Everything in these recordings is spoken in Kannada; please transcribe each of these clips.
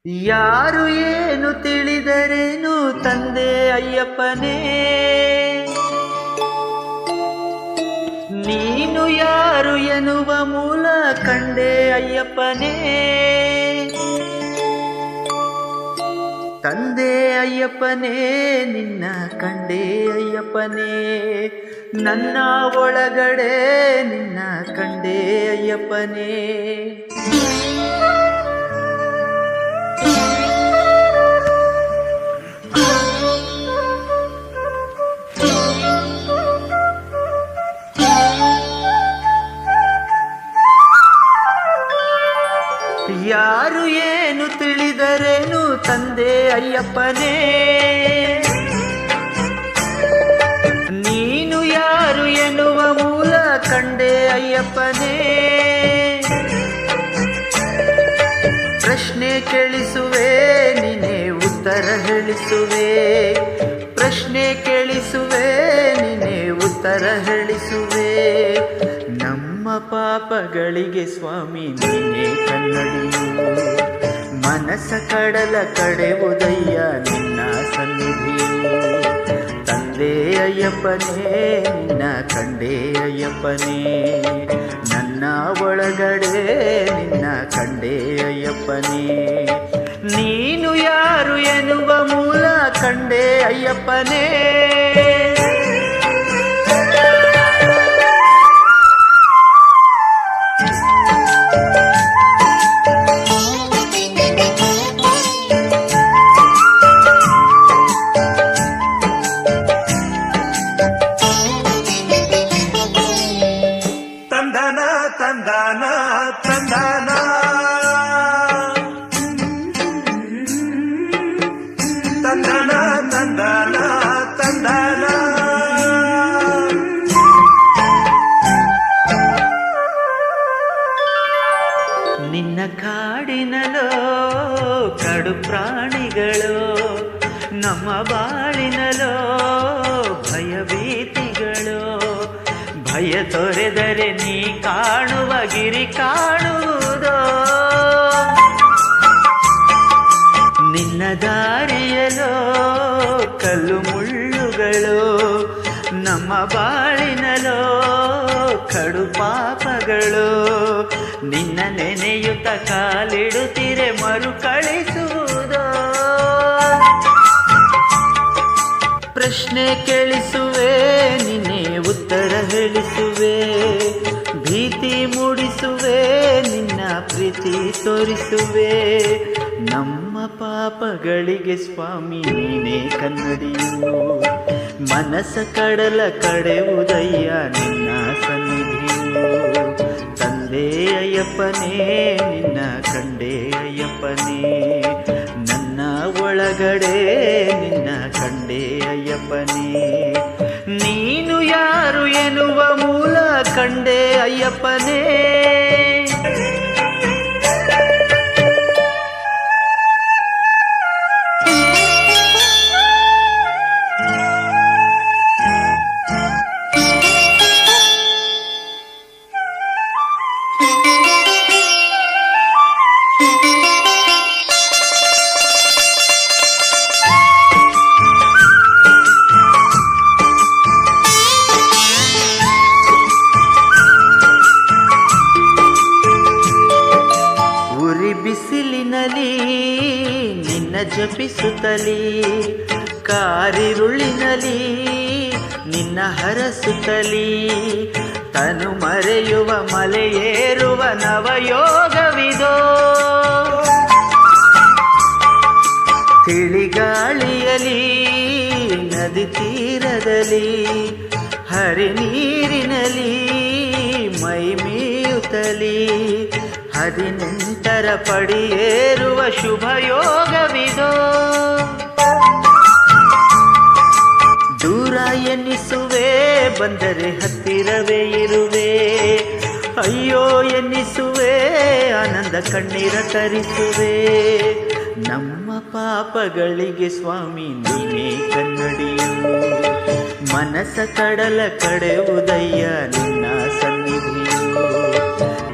ಯಾರು ಏನು ತಿಳಿದರೇನು ತಂದೆ ಅಯ್ಯಪ್ಪನೇ, ನೀನು ಯಾರು ಎನ್ನುವ ಮೂಲ ಕಂಡೆ ಅಯ್ಯಪ್ಪನೇ. ತಂದೆ ಅಯ್ಯಪ್ಪನೇ ನಿನ್ನ ಕಂಡೆ ಅಯ್ಯಪ್ಪನೇ, ನನ್ನ ಒಳಗಡೆ ನಿನ್ನ ಕಂಡೆ ಅಯ್ಯಪ್ಪನೇ. ಯಾರು ಏನು ತಿಳಿದರೇನು ತಂದೆ ಅಯ್ಯಪ್ಪನೇ, ನೀನು ಯಾರು ಎನ್ನುವ ಮೂಲ ಕಂಡೆ ಅಯ್ಯಪ್ಪನೇ. ಪ್ರಶ್ನೆ ಕೇಳಿಸುವೆ ನೀನೇ ಉತ್ತರ ಹೇಳಿಸುವೆ, ಪ್ರಶ್ನೆ ಕೇಳಿಸುವೆ ನೀನೇ ಉತ್ತರ ಹೇಳಿಸುವೆ. ನಮ್ಮ ಪಾಪಗಳಿಗೆ ಸ್ವಾಮಿ ನೀನೇ ಕನ್ನಡಿಯು, ಮನಸ್ಸ ಕಡಲ ಕಡೆವುದಯ್ಯ ನಿನ್ನ ಸನ್ನಿಧಿಯು. ತಂದೆ ಅಯ್ಯಪ್ಪನೇ ನಿನ್ನ ಕಂಡೆ ಅಯ್ಯಪ್ಪನೇ, ನನ್ನ ಒಳಗಡೆ ನಿನ್ನ ಕಂಡೆ ಅಯ್ಯಪ್ಪನೇ. ನೀನು ಯಾರು ಎನ್ನುವ ಮೂಲ ಕಂಡೆ ಅಯ್ಯಪ್ಪನೇ. ತಂದನ ತಂದನ ತಂದನ ತಂದನ ತಂದನ ತಂದನ. ನಿನ್ನ ಕಾಡಿನಲೋ ಕಡು ಪ್ರಾಣಿಗಳು, ನಮ್ಮ ಬಾಳಿನಲೋ ಭಯಭೀತಿಗಳು. ಭಯ ತೊರೆದರೆ ನೀ ಕಾಣುವ ಗಿರಿ ಕಾಣುವುದೋ, ನಿನ್ನ ದಾರಿಯಲೋ ಕಲ್ಲು ಮುಳ್ಳುಗಳು. ನಮ್ಮ ಬಾಳಿನಲೋ ಕಡು ಪಾಪಗಳು, ನಿನ್ನ ನೆನೆಯುತ್ತ ಕಾಲಿಡುತ್ತಿರೆ ಮರುಕಳಿಸುವುದೋ. ಪ್ರಶ್ನೆ ಕೇಳಿಸುವೆ ನಿನ್ನೆ ಉತ್ತರ ಹೇಳಿಸುವೆ, ಭೀತಿ ಮೂಡಿಸುವೆ ನಿನ್ನ ಪ್ರೀತಿ ತೋರಿಸುವೆ. ನಮ್ಮ ಪಾಪಗಳಿಗೆ ಸ್ವಾಮಿ ನೀನೇ ಕನ್ನಡಿಯು, ಮನಸ್ಸ ಕಡಲ ಕಡೆವುದಯ್ಯ ನಿನ್ನ ಸನ್ನಿಧಿಯು. ತಂದೆ ಅಯ್ಯಪ್ಪನೇ ನಿನ್ನ ಕಂಡೆ ಅಯ್ಯಪ್ಪನೇ, ನನ್ನ ಒಳಗಡೆ ನಿನ್ನ ಕಂಡೆ ಅಯ್ಯಪ್ಪನೇ. ನೀನು ಯಾರು ಎನ್ನುವ ಮೂಲ ಕಂಡೆ ಅಯ್ಯಪ್ಪನೇ. ಬಿಸಿಲಿನಲಿ ನಿನ್ನ ಜಪಿಸುತ್ತಲಿ, ಕಾರಿರುಳಿನಲಿ ನಿನ್ನ ಹರಸುತ್ತಲಿ. ತನು ಮರೆಯುವ ಮಲೆಯೇರುವ ನವಯೋಗವಿದೋ, ತಿಳಿಗಾಳಿಯಲಿ ನದಿ ತೀರದಲ್ಲಿ ಹರಿ ನೀರಿನಲಿ ಮೈ ಮೀಯುತ್ತಲಿ. 18ರ ಪಡಿಯೇರುವ ಶುಭ ಯೋಗವಿದೋ, ದೂರ ಎನ್ನಿಸುವೆ ಬಂದರೆ ಹತ್ತಿರವೇ ಇರುವೆ. ಅಯ್ಯೋ ಎನ್ನಿಸುವೆ ಆನಂದ ಕಣ್ಣೀರ ತರಿಸುವೆ. ನಮ್ಮ ಪಾಪಗಳಿಗೆ ಸ್ವಾಮಿ ನೀನೇ ಕನ್ನಡಿಯು, ಮನಸ್ಸ ಕಡಲ ಕಡೆವುದಯ್ಯ ನಿನ್ನ ಸನ್ನಿಧಿಯು.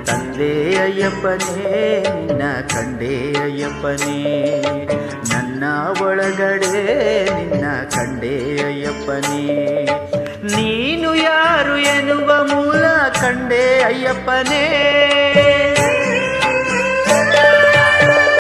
ತಂದೆ ಕಂಡೆ ಅಯ್ಯಪ್ಪನೇ ನಿನ್ನ ಕಂಡೆ ಅಯ್ಯಪ್ಪನೇ ನನ್ನ ಒಳಗಡೆ ನಿನ್ನ ಕಂಡೆ ಅಯ್ಯಪ್ಪನೇ ನೀನು ಯಾರು ಎನ್ನುವ ಮೂಲ ಕಂಡೆ ಅಯ್ಯಪ್ಪನೇ